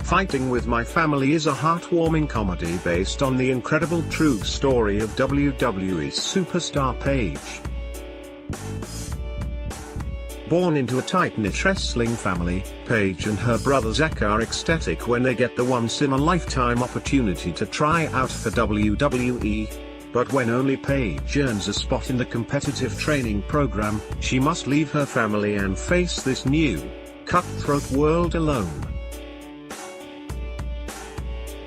Fighting with My Family is a heartwarming comedy based on the incredible true story of WWE Superstar Paige. Born into a tight-knit wrestling family, Paige and her brother Zach are ecstatic when they get the once-in-a-lifetime opportunity to try out for WWE. But when only Paige earns a spot in the competitive training program, she must leave her family and face this new, cutthroat world alone.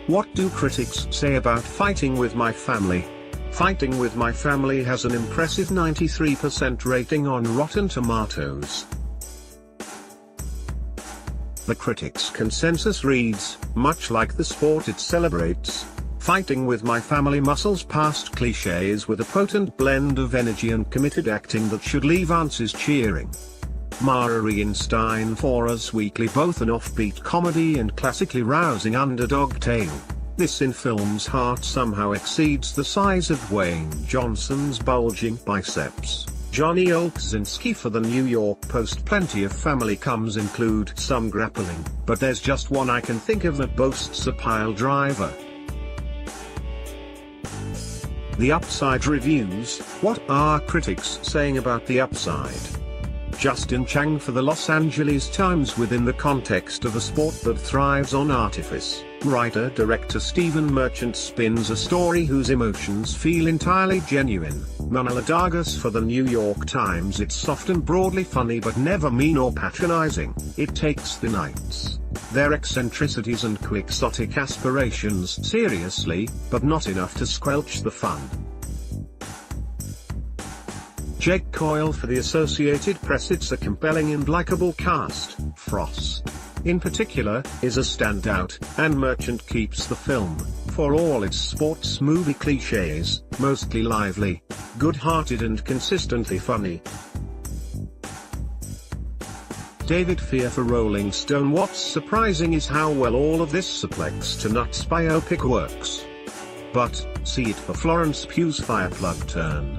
What do critics say about Fighting with My Family? Fighting with My Family has an impressive 93% rating on Rotten Tomatoes. The critics' consensus reads, much like the sport it celebrates, Fighting with My Family muscles past cliches with a potent blend of energy and committed acting that should leave audiences cheering. Mara Reinstein for Us Weekly, both an offbeat comedy and classically rousing underdog tale. This in film's heart somehow exceeds the size of Dwayne Johnson's bulging biceps. Johnny Olczynski for the New York Post. Plenty of family comes include some grappling, but there's just one I can think of that boasts a pile driver. The Upside reviews. What are critics saying about The Upside? Justin Chang for the Los Angeles Times. Within the context of a sport that thrives on artifice, writer-director Stephen Merchant spins a story whose emotions feel entirely genuine. Manala Dargis for the New York Times. It's soft and broadly funny but never mean or patronizing. It takes the knights, their eccentricities and quixotic aspirations seriously, but not enough to squelch the fun. Jake Coyle for the Associated Press. It's a compelling and likable cast. Frost, in particular, is a standout, and Merchant keeps the film, for all its sports movie cliches, mostly lively, good-hearted and consistently funny. David Fear for Rolling Stone. What's surprising is how well all of this suplex to nuts biopic works. But, see it for Florence Pugh's fireplug turn.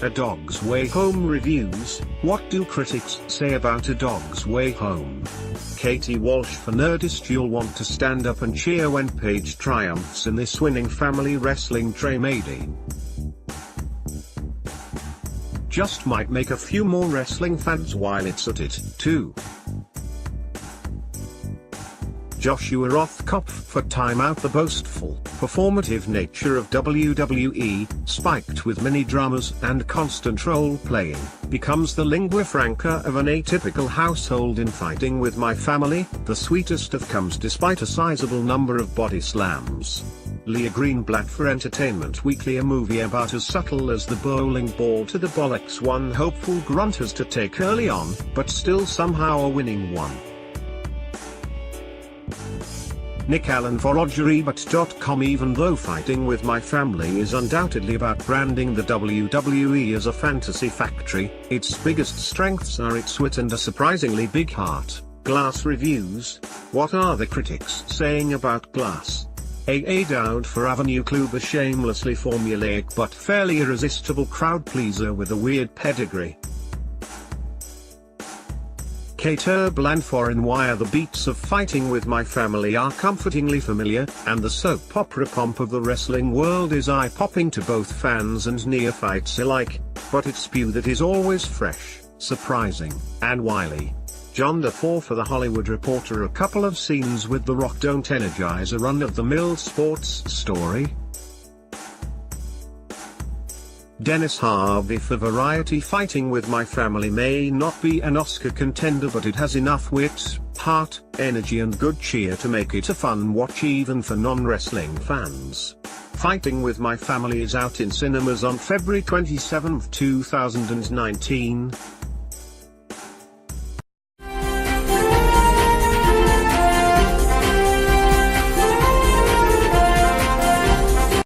A Dog's Way Home reviews. What do critics say about A Dog's Way Home? Katie Walsh for Nerdist. You'll want to stand up and cheer when Paige triumphs in this winning family wrestling tragedy. Just might make a few more wrestling fans while it's at it, too. Joshua Rothkopf for Time Out. The boastful, performative nature of WWE, spiked with many dramas and constant role-playing, becomes the lingua franca of an atypical household in Fighting with My Family. The sweetest of comes despite a sizable number of body slams. Leah Greenblatt for Entertainment Weekly. A movie about as subtle as the bowling ball to the bollocks one hopeful grunt has to take early on, but still somehow a winning one. Nick Allen for RogerEbert.com. Even though Fighting with My Family is undoubtedly about branding the WWE as a fantasy factory, its biggest strengths are its wit and a surprisingly big heart. Glass reviews. What are the critics saying about Glass? A. Dowd for Avenue Club. A shamelessly formulaic but fairly irresistible crowd pleaser with a weird pedigree. Kate Erbland for In Wire. The beats of Fighting with My Family are comfortingly familiar, and the soap opera pomp of the wrestling world is eye-popping to both fans and neophytes alike, but it's spew that is always fresh, surprising, and wily. John DeFore for The Hollywood Reporter. A couple of scenes with The Rock don't energize a run-of-the-mill sports story. Dennis Harvey for Variety. Fighting with My Family may not be an Oscar contender, but it has enough wit, heart, energy and good cheer to make it a fun watch even for non-wrestling fans. Fighting with My Family is out in cinemas on February 27, 2019.